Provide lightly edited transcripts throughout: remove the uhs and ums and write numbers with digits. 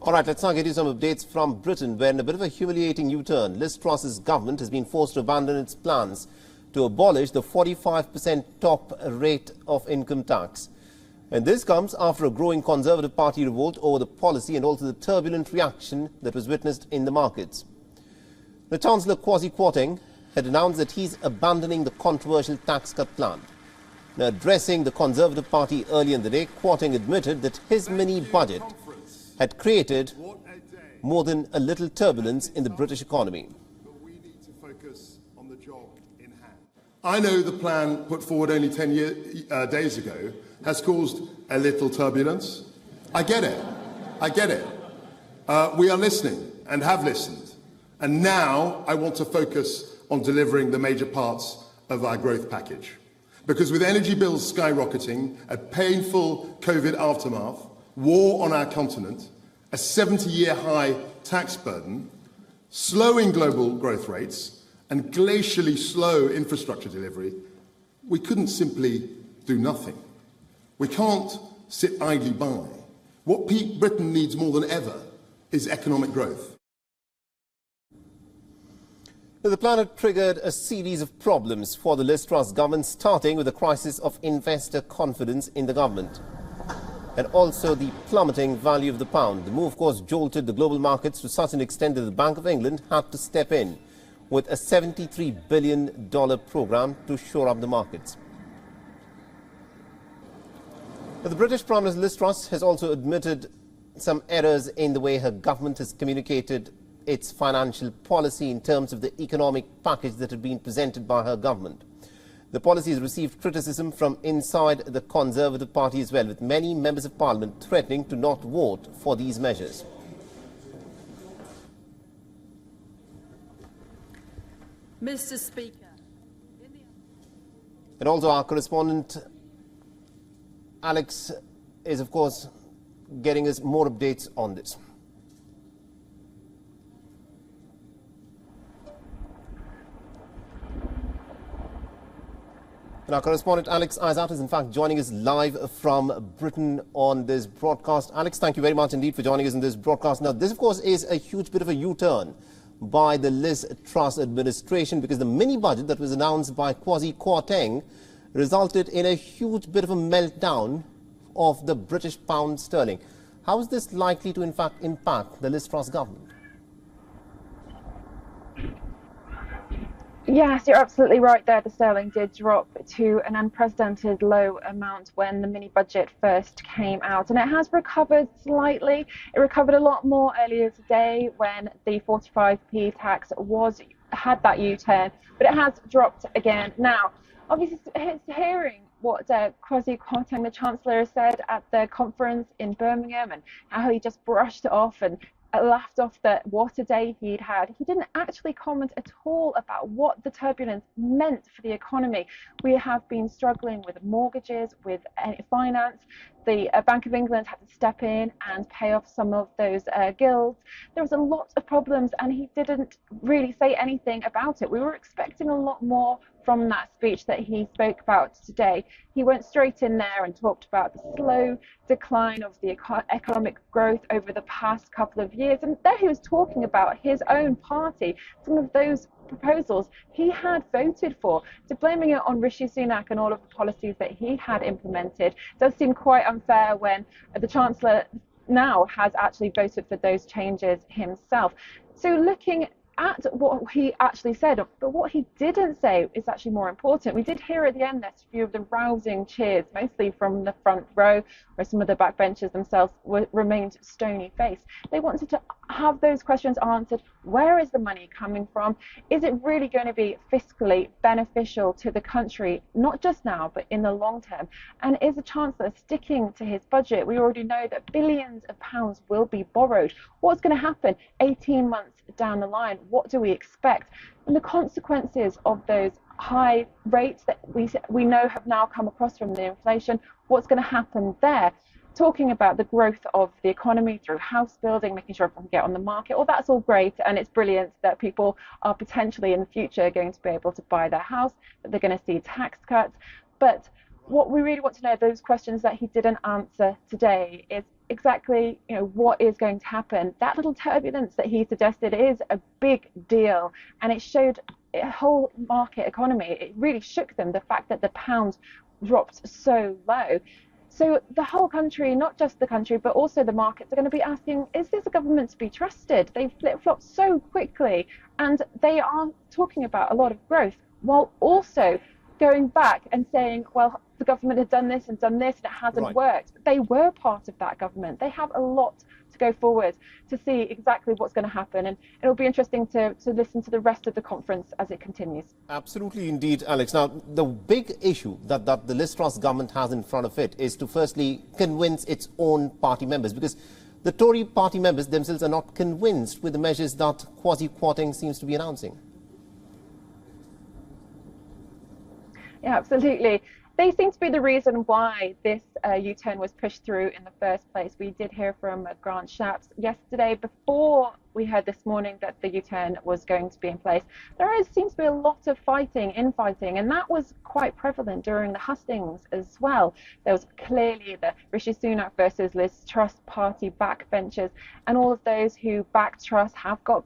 All right, let's now get you some updates from Britain, where in a bit of a humiliating U-turn, Liz Truss's government has been forced to abandon its plans to abolish the 45% top rate of income tax. And this comes after a growing Conservative Party revolt over the policy and also the turbulent reaction that was witnessed in the markets. The Chancellor Kwasi Kwarteng had announced that he's abandoning the controversial tax cut plan. Now, addressing the Conservative Party earlier in the day, Kwarteng admitted that his mini-budget had created more than a little turbulence in the British economy. But we need to focus on the job in hand. I know the plan put forward only 10 days ago has caused a little turbulence. I get it. I get it. We are listening and have listened. And now I want to focus on delivering the major parts of our growth package. Because with energy bills skyrocketing, a painful COVID aftermath, war on our continent, a 70-year high tax burden, slowing global growth rates, and glacially slow infrastructure delivery, we couldn't simply do nothing. We can't sit idly by. What Britain needs more than ever is economic growth. The plan had triggered a series of problems for the Liz Truss government, starting with a crisis of investor confidence in the government and also the plummeting value of the pound. The move, of course, jolted the global markets to such an extent that the Bank of England had to step in with a $73 billion program to shore up the markets. But the British Prime Minister Liz Truss has also admitted some errors in the way her government has communicated its financial policy in terms of the economic package that had been presented by her government. The policy has received criticism from inside the Conservative Party as well, with many members of Parliament threatening to not vote for these measures. Mr. Speaker. And also our correspondent Alex is, of course, getting us more updates on this. And our correspondent Alex Isat is in fact joining us live from Britain on this broadcast. Alex, thank you very much indeed for joining us in this broadcast. Now, this of course is a huge bit of a U-turn by the Liz Truss administration, because the mini-budget that was announced by Kwasi Kwarteng resulted in a huge bit of a meltdown of the British pound sterling. How is this likely to in fact impact the Liz Truss government? Yes, you're absolutely right there. The sterling did drop to an unprecedented low amount when the mini budget first came out, and it has recovered slightly. It recovered a lot more earlier today when the 45p tax had that U-turn, but it has dropped again now. Obviously, it's hearing what Kwasi Kwarteng, the Chancellor, has said at the conference in Birmingham, and how he just brushed it off and laughed off that what a day he'd had. He didn't actually comment at all about what the turbulence meant for the economy. We have been struggling with mortgages, with finance. The Bank of England had to step in and pay off some of those gilts. There was a lot of problems, and he didn't really say anything about it. We were expecting a lot more from that speech that he spoke about today. He went straight in there and talked about the slow decline of the economic growth over the past couple of years. And there he was talking about his own party, some of those proposals he had voted for. So blaming it on Rishi Sunak and all of the policies that he had implemented does seem quite unfair when the Chancellor now has actually voted for those changes himself. So looking at what he actually said, but what he didn't say is actually more important. We did hear at the end this few of the rousing cheers, mostly from the front row, where some of the backbenchers themselves remained stony-faced. They wanted to have those questions answered. Where is the money coming from? Is it really going to be fiscally beneficial to the country, not just now, but in the long term? And is the Chancellor sticking to his budget? We already know that billions of pounds will be borrowed. What's going to happen 18 months down the line? What do we expect? And the consequences of those high rates that we know have now come across from the inflation, what's going to happen there? Talking about the growth of the economy through house building, making sure everyone can get on the market, well, that's all great, and it's brilliant that people are potentially in the future going to be able to buy their house, that they're going to see tax cuts. But what we really want to know, those questions that he didn't answer today, is exactly, what is going to happen. That little turbulence that he suggested is a big deal, and it showed a whole market economy. It really shook them, the fact that the pound dropped so low. So the whole country, not just the country, but also the markets are going to be asking, is this a government to be trusted? They flip-flopped so quickly, and they are talking about a lot of growth, while also going back and saying, well, the government had done this and done this, and it hasn't worked. But they were part of that government. They have a lot to go forward to see exactly what's going to happen. And it'll be interesting to listen to the rest of the conference as it continues. Absolutely indeed, Alex. Now, the big issue that the Liz Truss government has in front of it is to firstly convince its own party members, because the Tory party members themselves are not convinced with the measures that Kwasi Kwarteng seems to be announcing. Yeah, absolutely. They seem to be the reason why this U-turn was pushed through in the first place. We did hear from Grant Shapps yesterday, before we heard this morning that the U-turn was going to be in place. Seems to be a lot of infighting, and that was quite prevalent during the hustings as well. There was clearly the Rishi Sunak versus Liz Truss party backbenchers, and all of those who backed Truss have got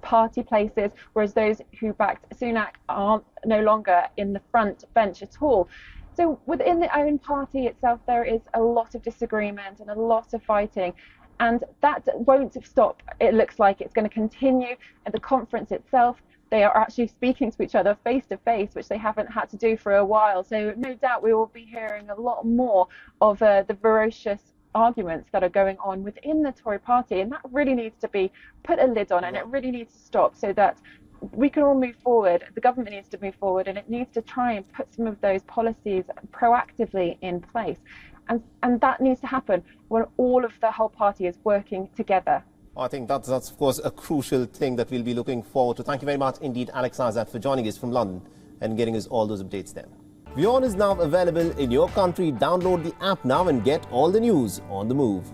party places, whereas those who backed Sunak aren't no longer in the front bench at all. So within the own party itself, there is a lot of disagreement and a lot of fighting, and that won't stop. It looks like it's going to continue. At the conference itself, they are actually speaking to each other face to face, which they haven't had to do for a while. So no doubt we will be hearing a lot more of the ferocious arguments that are going on within the Tory party, and that really needs to be put a lid on, and it really needs to stop, so that we can all move forward. The government needs to move forward, and it needs to try and put some of those policies proactively in place, and that needs to happen when all of the whole party is working together. I think that's of course a crucial thing that we'll be looking forward to. Thank you very much indeed, Alex Azad, for joining us from London and getting us all those updates there. WION is now available in your country. Download the app now and get all the news on the move.